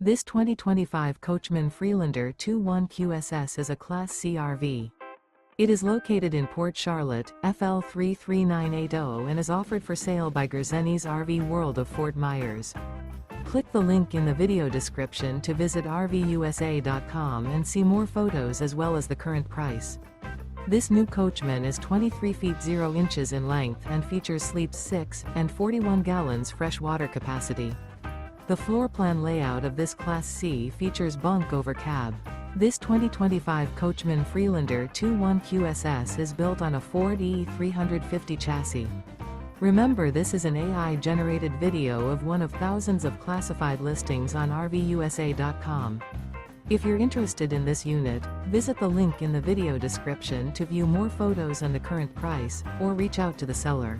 This 2025 Coachmen Freelander 21 QSS is a Class C RV. It is located in Port Charlotte, FL 33980 and is offered for sale by Gerzeny's RV World of Fort Myers. Click the link in the video description to visit RVUSA.com and see more photos as well as the current price. This new Coachmen is 23 feet 0 inches in length and features sleeps 6 and 41 gallons fresh water capacity. The floor plan layout of this Class C features bunk over cab. This 2025 Coachmen Freelander 21 QSS is built on a Ford E350 chassis. Remember, this is an AI-generated video of one of thousands of classified listings on RVUSA.com. If you're interested in this unit, visit the link in the video description to view more photos and the current price, or reach out to the seller.